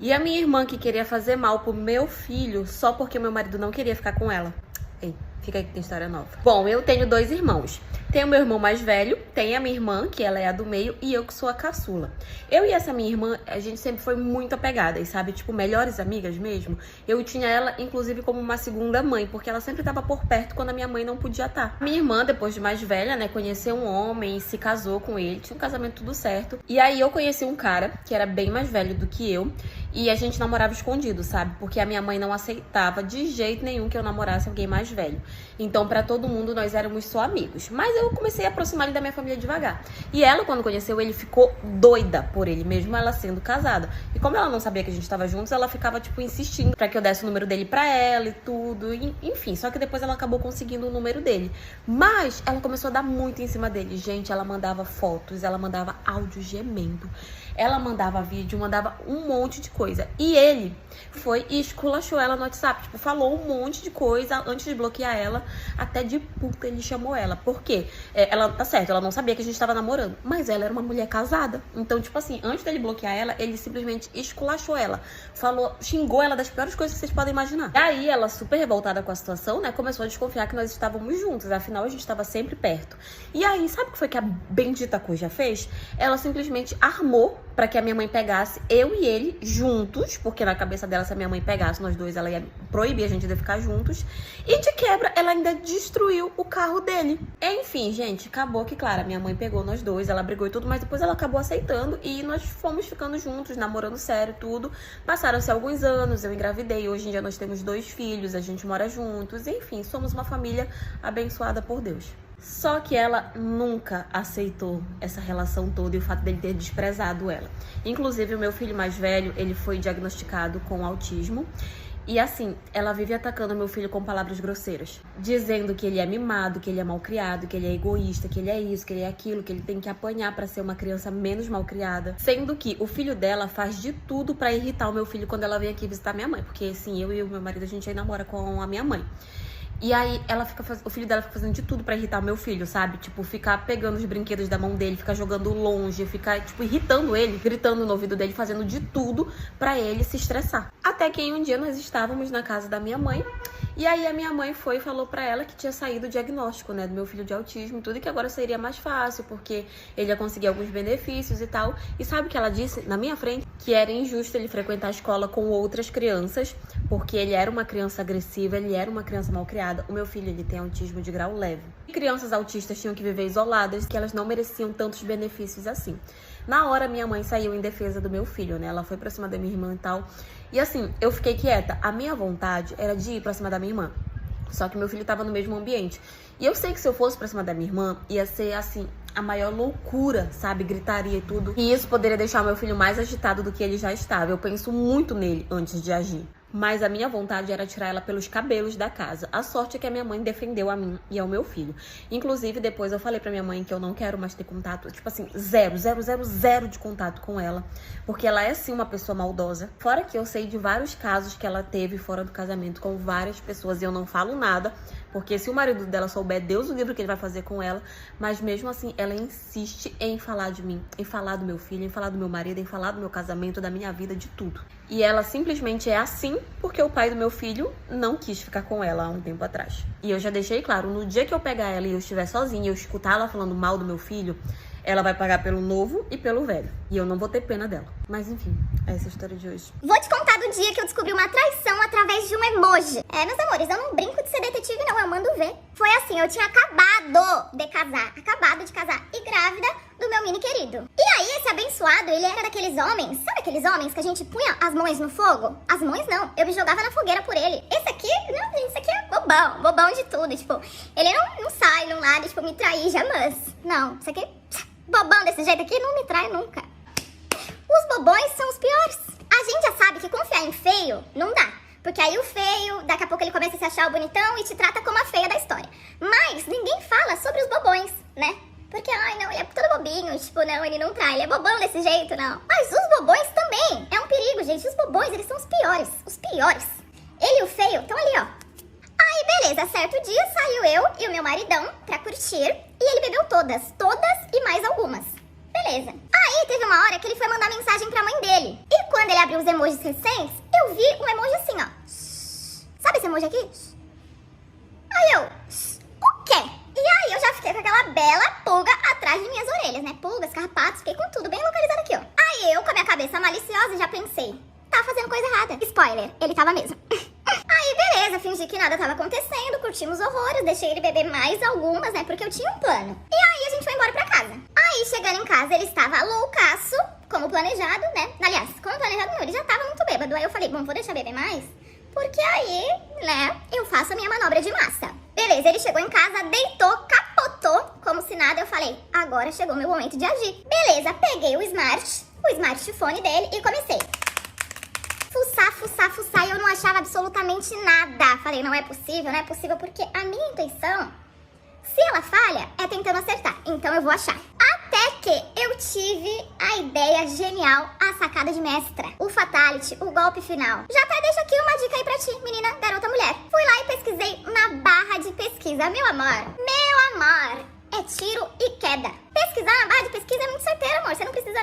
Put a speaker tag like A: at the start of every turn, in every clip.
A: E a minha irmã que queria fazer mal pro meu filho só porque o meu marido não queria ficar com ela. Ei, fica aí que tem história nova. Bom, eu tenho 2 irmãos. Tem o meu irmão mais velho, tem a minha irmã, que ela é a do meio, e eu que sou a caçula. Eu e essa minha irmã, a gente sempre foi muito apegadas, sabe? Tipo, melhores amigas mesmo. Eu tinha ela, inclusive, como uma segunda mãe, porque ela sempre tava por perto quando a minha mãe não podia estar. Minha irmã, depois de mais velha, né, conheceu um homem, se casou com ele, tinha um casamento tudo certo. E aí eu conheci um cara, que era bem mais velho do que eu, e a gente namorava escondido, sabe? Porque a minha mãe não aceitava de jeito nenhum que eu namorasse alguém mais velho. Então, pra todo mundo, nós éramos só amigos. Mas eu comecei a aproximar ele da minha família devagar. E ela, quando conheceu ele, ficou doida por ele, mesmo ela sendo casada. E como ela não sabia que a gente tava juntos, ela ficava, tipo, insistindo pra que eu desse o número dele pra ela e tudo. Enfim, só que depois ela acabou conseguindo o número dele. Mas ela começou a dar muito em cima dele. Gente, ela mandava fotos, ela mandava áudio gemendo. Ela mandava vídeo, mandava um monte de coisa. E ele foi e esculachou ela no WhatsApp. Tipo, falou um monte de coisa antes de bloquear ela. Até de puta ele chamou ela. Por quê? Ela, tá certo, ela não sabia que a gente tava namorando. Mas ela era uma mulher casada. Então, tipo assim, antes dele bloquear ela, ele simplesmente esculachou ela. Falou, xingou ela das piores coisas que vocês podem imaginar. E aí, ela, super revoltada com a situação, né, começou a desconfiar que nós estávamos juntos. Afinal, a gente estava sempre perto. E aí, sabe o que foi que a bendita Cuja fez? Ela simplesmente armou pra que a minha mãe pegasse eu e ele juntos, porque na cabeça dela, se a minha mãe pegasse nós dois, ela ia proibir a gente de ficar juntos. E de quebra, ela ainda destruiu o carro dele. Enfim, gente, acabou que, claro, a minha mãe pegou nós dois, ela brigou e tudo, mas depois ela acabou aceitando e nós fomos ficando juntos, namorando sério, tudo. Passaram-se alguns anos, eu engravidei, hoje em dia nós temos 2 filhos, a gente mora juntos, enfim, somos uma família abençoada por Deus. Só que ela nunca aceitou essa relação toda e o fato dele ter desprezado ela. Inclusive, o meu filho mais velho, ele foi diagnosticado com autismo. E assim, ela vive atacando meu filho com palavras grosseiras. Dizendo que ele é mimado, que ele é malcriado, que ele é egoísta, que ele é isso, que ele é aquilo, que ele tem que apanhar pra ser uma criança menos malcriada. Sendo que o filho dela faz de tudo pra irritar o meu filho quando ela vem aqui visitar minha mãe. Porque assim, eu e o meu marido, a gente aí namora com a minha mãe. E aí, o filho dela fica fazendo de tudo pra irritar o meu filho, sabe? Tipo, ficar pegando os brinquedos da mão dele, ficar jogando longe, ficar, tipo, irritando ele, gritando no ouvido dele, fazendo de tudo pra ele se estressar. Até que em um dia nós estávamos na casa da minha mãe, e aí a minha mãe foi e falou pra ela que tinha saído o diagnóstico, né, do meu filho de autismo e tudo, e que agora seria mais fácil, porque ele ia conseguir alguns benefícios e tal. E sabe o que ela disse na minha frente? Que era injusto ele frequentar a escola com outras crianças, porque ele era uma criança agressiva, ele era uma criança malcriada. O meu filho, ele tem autismo de grau leve. E crianças autistas tinham que viver isoladas, que elas não mereciam tantos benefícios assim. Na hora, minha mãe saiu em defesa do meu filho, né? Ela foi pra cima da minha irmã e tal. E assim, eu fiquei quieta. A minha vontade era de ir pra cima da minha irmã. Só que meu filho tava no mesmo ambiente. E eu sei que se eu fosse pra cima da minha irmã, ia ser, assim, a maior loucura, sabe? Gritaria e tudo. E isso poderia deixar o meu filho mais agitado do que ele já estava. Eu penso muito nele antes de agir. Mas a minha vontade era tirar ela pelos cabelos da casa. A sorte é que a minha mãe defendeu a mim e ao meu filho. Inclusive, depois eu falei pra minha mãe que eu não quero mais ter contato. Tipo assim, zero de contato com ela. Porque ela é, sim, uma pessoa maldosa. Fora que eu sei de vários casos que ela teve fora do casamento com várias pessoas. E eu não falo nada. Porque se o marido dela souber, Deus o livre o que ele vai fazer com ela. Mas mesmo assim, ela insiste em falar de mim. Em falar do meu filho, em falar do meu marido, em falar do meu casamento, da minha vida, de tudo. E ela simplesmente é assim porque o pai do meu filho não quis ficar com ela há um tempo atrás. E eu já deixei claro, no dia que eu pegar ela e eu estiver sozinha e eu escutar ela falando mal do meu filho, ela vai pagar pelo novo e pelo velho. E eu não vou ter pena dela. Mas enfim, essa é a história de hoje.
B: Vou te contar do dia que eu descobri uma traição através de um emoji. Meus amores, eu não brinco de ser detetive não, eu mando ver. Foi assim, eu tinha acabado de casar e grávida do meu mini querido. E aí, esse abençoado, ele era daqueles homens, sabe aqueles homens que a gente punha as mãos no fogo? As mãos não, eu me jogava na fogueira por ele. Esse aqui, não, gente, esse aqui é bobão de tudo, tipo, ele não sai, não nada, tipo, me trair jamais. Não, isso aqui, bobão desse jeito aqui, não me trai nunca. Os bobões são os piores. A gente já sabe que confiar em feio não dá. Porque aí o feio, daqui a pouco ele começa a se achar o bonitão e te trata como a feia da história. Mas ninguém fala sobre os bobões, né? Porque, ai não, ele é todo bobinho, tipo, não, ele não trai, ele é bobão desse jeito, não. Mas os bobões também, é um perigo, gente. Os bobões, eles são os piores. Ele e o feio estão ali, ó. Aí, beleza, certo dia saiu eu e o meu maridão pra curtir e ele bebeu todas e mais algumas. Beleza. Aí Aí teve uma hora que ele foi mandar mensagem pra mãe dele. E quando ele abriu os emojis recentes, eu vi um emoji assim, ó. Sabe esse emoji aqui? Aí eu, o quê? E aí eu já fiquei com aquela bela pulga atrás de minhas orelhas, né? Pulgas, carrapatos, fiquei com tudo bem localizado aqui, ó. Aí eu, com a minha cabeça maliciosa, já pensei, tá fazendo coisa errada. Spoiler, ele tava mesmo. Aí beleza, fingi que nada tava acontecendo, curtimos horrores, deixei ele beber mais algumas, né? Porque eu tinha um plano. E aí a gente foi embora pra casa. Aí chegando em casa, ele estava loucaço, como planejado, né? Aliás, como planejado não, ele já tava muito bêbado. Aí eu falei, bom, vou deixar beber mais, porque aí, né, eu faço a minha manobra de massa. Beleza, ele chegou em casa, deitou, capotou, como se nada. Eu falei, agora chegou meu momento de agir. Beleza, peguei o smartphone dele e comecei. Fuçar, e eu não achava absolutamente nada. Falei, não é possível, porque a minha intenção, se ela falha, é tentando acertar. Então eu vou achar. Até que eu tive a ideia genial, a sacada de mestra. O fatality, o golpe final. Já até deixo aqui uma dica aí pra ti, menina, garota, mulher. Fui lá e pesquisei na barra de pesquisa. Meu amor, é tiro e queda. Pesquisar na barra de pesquisa é muito certeiro, amor. Você não precisa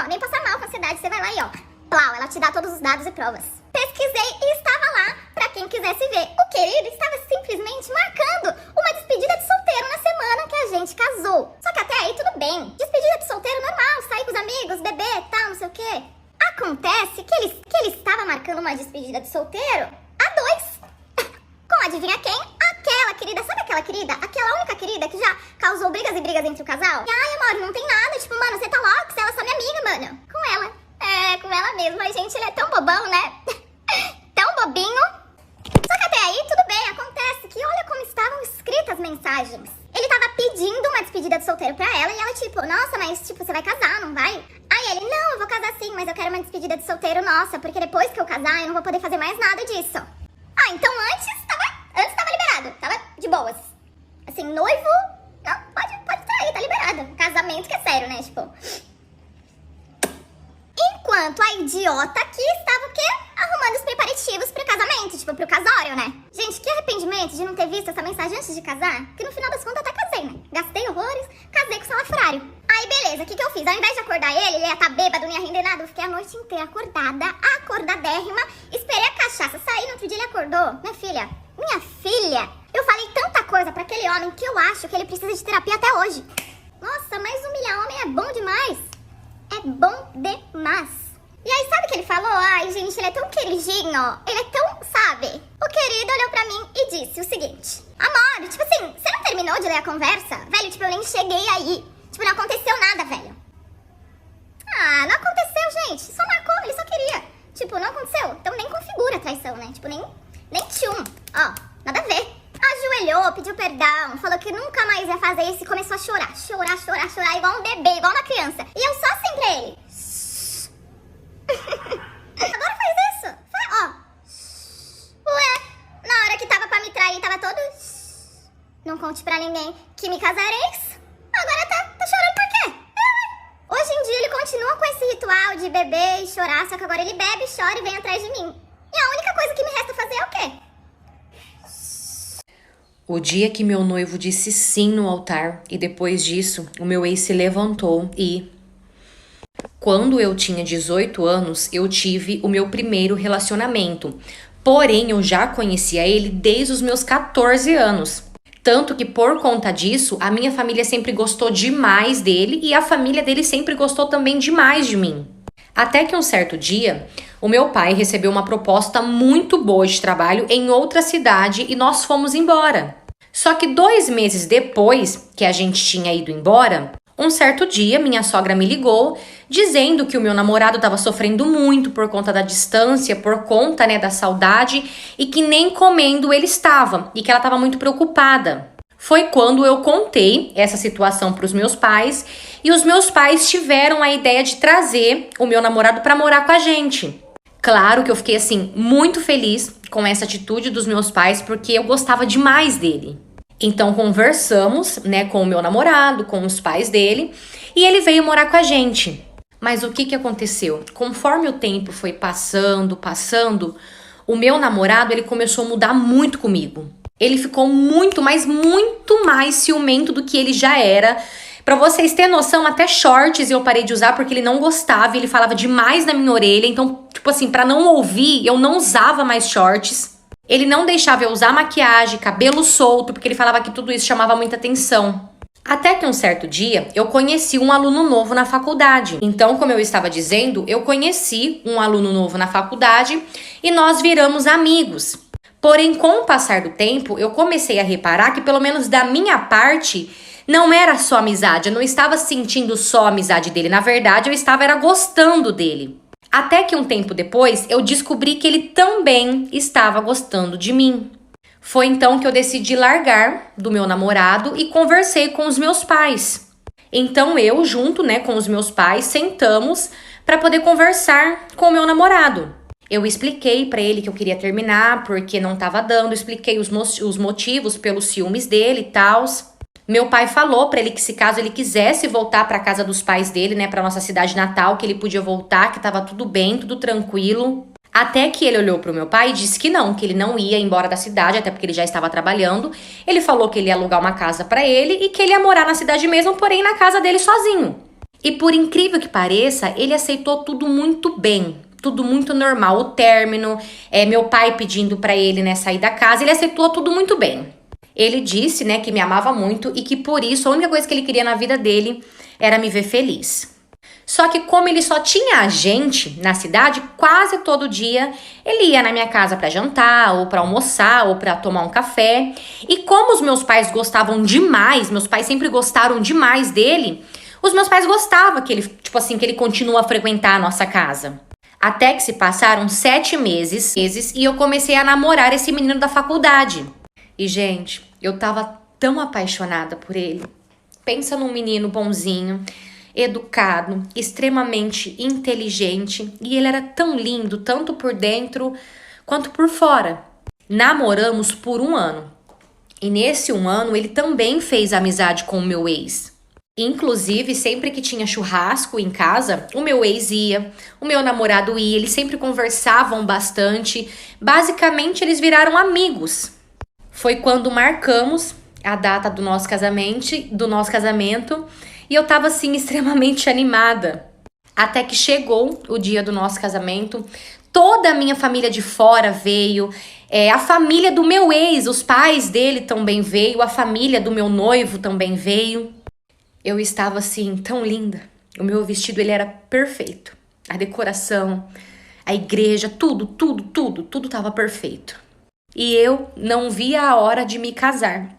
B: nem passar mal com ansiedade. Você vai lá e plau, ela te dá todos os dados e provas. Pesquisei e estava lá pra quem quisesse ver. O querido estava simplesmente marcando uma despedida de solteiro na semana que a gente casou. Só que até aí tudo bem. Despedida de solteiro normal, sair com os amigos, beber, tal, não sei o quê. Acontece que ele estava marcando uma despedida de solteiro a dois. Com adivinha quem? Aquela querida, sabe aquela querida? Aquela única querida que já causou brigas e brigas entre o casal? E ai, amor, não tem nada. Tipo, mano, você tá louco? Ela é só minha amiga, mano. Com ela. É, com ela mesma. Mas, gente, ele é tão bobão, né? Tão bobinho. Só que até aí, tudo bem. Acontece que olha como estavam escritas as mensagens. Ele tava pedindo uma despedida de solteiro pra ela e ela tipo, nossa, mas tipo, você vai casar, não vai? Aí ele, não, eu vou casar sim, mas eu quero uma despedida de solteiro nossa, porque depois que eu casar eu não vou poder fazer mais nada disso. Ah, então antes tava liberado, tava de boas. Assim, noivo, não, pode trair, tá liberado. Casamento que é sério, né, tipo... Enquanto a idiota aqui estava o quê? Arrumando os preparativos pro casamento, tipo, pro casório, né? Gente, que arrependimento de não ter visto essa mensagem antes de casar, que no final das contas até casei, né? Gastei horrores, casei com o salafrário. Aí, beleza, o que eu fiz? Ao invés de acordar ele ia estar bêbado, não ia render nada, eu fiquei a noite inteira acordadérrima, esperei a cachaça sair, no outro dia ele acordou. Minha filha, eu falei tanta coisa pra aquele homem que eu acho que ele precisa de terapia até hoje. Nossa, mas humilhar homem é bom demais. É bom demais. E aí, sabe o que ele falou? Ai, gente, ele é tão queridinho. Ele é tão, sabe? O querido olhou pra mim e disse o seguinte: amor, tipo assim, você não terminou de ler a conversa? Velho, tipo, eu nem cheguei aí. Tipo, não aconteceu nada, velho. Ah, não aconteceu, gente. Só marcou, ele só queria. Tipo, não aconteceu. Então nem configura a traição, né? Tipo, nem tchum. Ó, nada a ver. Ajoelhou, pediu perdão, falou que nunca mais ia fazer isso e começou a chorar. Chorar, igual um bebê, igual uma criança. E eu só assim pra ele. Agora faz isso. Ó. Ué, na hora que tava pra me trair, tava todo... Não conte pra ninguém que me casareis. Agora tá chorando por quê? Hoje em dia ele continua com esse ritual de beber e chorar, só que agora ele bebe, chora e vem atrás de mim. E a única coisa que me resta fazer é o quê?
C: O dia que meu noivo disse sim no altar e depois disso, o meu ex se levantou e... Quando eu tinha 18 anos, eu tive o meu primeiro relacionamento. Porém, eu já conhecia ele desde os meus 14 anos. Tanto que por conta disso, a minha família sempre gostou demais dele e a família dele sempre gostou também demais de mim. Até que um certo dia, o meu pai recebeu uma proposta muito boa de trabalho em outra cidade e nós fomos embora. Só que 2 meses depois que a gente tinha ido embora, um certo dia minha sogra me ligou dizendo que o meu namorado estava sofrendo muito por conta da distância, por conta, né, da saudade e que nem comendo ele estava e que ela estava muito preocupada. Foi quando eu contei essa situação para os meus pais e os meus pais tiveram a ideia de trazer o meu namorado para morar com a gente. Claro que eu fiquei assim muito feliz com essa atitude dos meus pais porque eu gostava demais dele. Então conversamos, né, com o meu namorado, com os pais dele e ele veio morar com a gente. Mas o que aconteceu? Conforme o tempo foi passando, o meu namorado ele começou a mudar muito comigo. Ele ficou muito mais ciumento do que ele já era, Pra vocês terem noção, até shorts eu parei de usar porque ele não gostava, ele falava demais na minha orelha. Então, tipo assim, pra não ouvir, eu não usava mais shorts. Ele não deixava eu usar maquiagem, cabelo solto, porque ele falava que tudo isso chamava muita atenção. Até que um certo dia, eu conheci um aluno novo na faculdade. Então, como eu estava dizendo, eu conheci um aluno novo na faculdade e nós viramos amigos. Porém, com o passar do tempo, eu comecei a reparar que, pelo menos da minha parte, não era só amizade. Eu não estava sentindo só a amizade dele. Na verdade, eu estava gostando dele. Até que um tempo depois, eu descobri que ele também estava gostando de mim. Foi então que eu decidi largar do meu namorado e conversei com os meus pais. Então eu, junto, com os meus pais, sentamos para poder conversar com o meu namorado. Eu expliquei para ele que eu queria terminar porque não estava dando, expliquei os motivos pelos ciúmes dele e tal. Meu pai falou para ele que se caso ele quisesse voltar para casa dos pais dele, para nossa cidade natal, que ele podia voltar, que estava tudo bem, tudo tranquilo. Até que ele olhou pro meu pai e disse que ele não ia embora da cidade, até porque ele já estava trabalhando. Ele falou que ele ia alugar uma casa para ele e que ele ia morar na cidade mesmo, porém na casa dele sozinho. E por incrível que pareça, ele aceitou tudo muito bem, tudo muito normal. O término, meu pai pedindo para ele, sair da casa, ele aceitou tudo muito bem. Ele disse, que me amava muito e que por isso a única coisa que ele queria na vida dele era me ver feliz. Só que como ele só tinha gente na cidade, quase todo dia ele ia na minha casa para jantar, ou para almoçar, ou para tomar um café. E como os meus pais gostavam demais, meus pais sempre gostaram demais dele, os meus pais gostavam que ele, que ele continua a frequentar a nossa casa. Até que se passaram 7 meses e eu comecei a namorar esse menino da faculdade. E, gente, eu tava tão apaixonada por ele. Pensa num menino bonzinho, educado, extremamente inteligente, e ele era tão lindo, tanto por dentro quanto por fora. Namoramos por 1 ano, e nesse 1 ano ele também fez amizade com o meu ex. Inclusive, sempre que tinha churrasco em casa, o meu ex ia, o meu namorado ia, eles sempre conversavam bastante. Basicamente, eles viraram amigos. Foi quando marcamos a data do nosso casamento, e eu tava, assim, extremamente animada. Até que chegou o dia do nosso casamento, toda a minha família de fora veio, a família do meu ex, os pais dele também veio, a família do meu noivo também veio. Eu estava, assim, tão linda. O meu vestido, ele era perfeito. A decoração, a igreja, tudo tava perfeito. E eu não via a hora de me casar.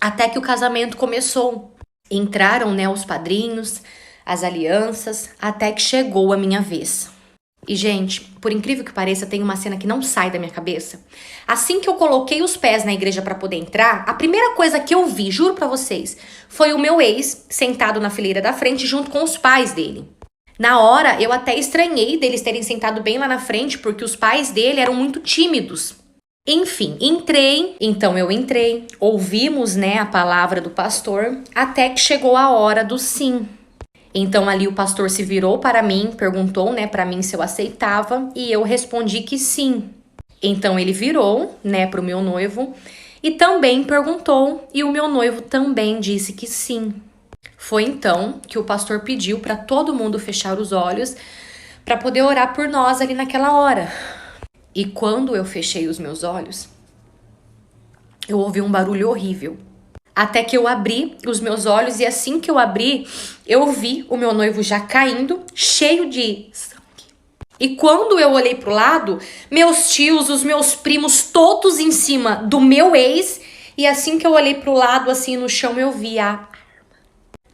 C: Até que o casamento começou. Entraram, os padrinhos, as alianças, até que chegou a minha vez. E, gente, por incrível que pareça, tem uma cena que não sai da minha cabeça. Assim que eu coloquei os pés na igreja pra poder entrar, a primeira coisa que eu vi, juro pra vocês, foi o meu ex sentado na fileira da frente junto com os pais dele. Na hora, eu até estranhei deles terem sentado bem lá na frente, porque os pais dele eram muito tímidos. Enfim, então eu entrei, ouvimos, a palavra do pastor, até que chegou a hora do sim. Então ali o pastor se virou para mim, perguntou, para mim se eu aceitava, e eu respondi que sim. Então ele virou, para o meu noivo e também perguntou, e o meu noivo também disse que sim. Foi então que o pastor pediu para todo mundo fechar os olhos para poder orar por nós ali naquela hora. E quando eu fechei os meus olhos, eu ouvi um barulho horrível. Até que eu abri os meus olhos e assim que eu abri, eu vi o meu noivo já caindo, cheio de sangue. E quando eu olhei pro lado, meus tios, os meus primos, todos em cima do meu ex. E assim que eu olhei pro lado, assim no chão, eu vi a arma.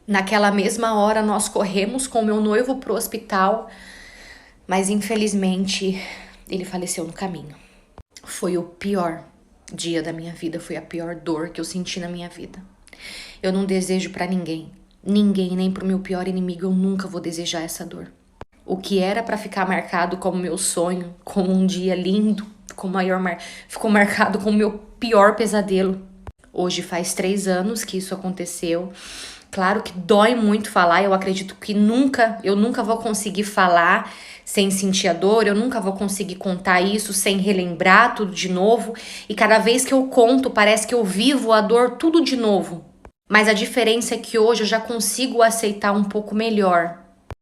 C: Naquela mesma hora, nós corremos com o meu noivo pro hospital, mas infelizmente ele faleceu no caminho. Foi o pior dia da minha vida, foi a pior dor que eu senti na minha vida. Eu não desejo pra ninguém, nem pro meu pior inimigo, eu nunca vou desejar essa dor. O que era pra ficar marcado como meu sonho, como um dia lindo, ficou marcado como meu pior pesadelo. Hoje faz 3 anos que isso aconteceu. Claro que dói muito falar, eu acredito que eu nunca vou conseguir falar sem sentir a dor, eu nunca vou conseguir contar isso sem relembrar tudo de novo. E cada vez que eu conto, parece que eu vivo a dor tudo de novo. Mas a diferença é que hoje eu já consigo aceitar um pouco melhor.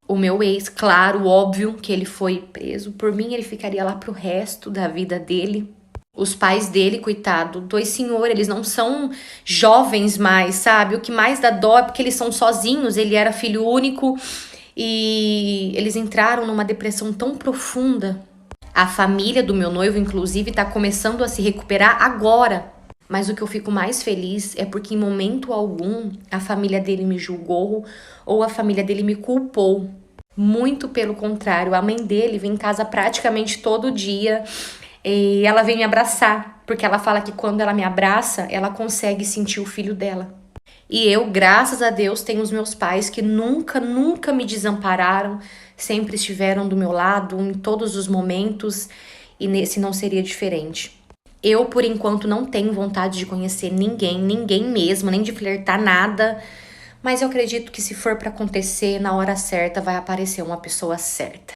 C: O meu ex, claro, óbvio que ele foi preso. Por mim, ele ficaria lá pro resto da vida dele. Os pais dele, coitado, 2 senhores, eles não são jovens mais, sabe? O que mais dá dó é porque eles são sozinhos, ele era filho único e eles entraram numa depressão tão profunda. A família do meu noivo, inclusive, tá começando a se recuperar agora. Mas o que eu fico mais feliz é porque em momento algum a família dele me julgou ou a família dele me culpou. Muito pelo contrário, a mãe dele vem em casa praticamente todo dia e ela vem me abraçar, porque ela fala que quando ela me abraça, ela consegue sentir o filho dela. E eu, graças a Deus, tenho os meus pais que nunca me desampararam, sempre estiveram do meu lado em todos os momentos e nesse não seria diferente. Eu, por enquanto, não tenho vontade de conhecer ninguém mesmo, nem de flertar nada. Mas eu acredito que se for pra acontecer, na hora certa vai aparecer uma pessoa certa.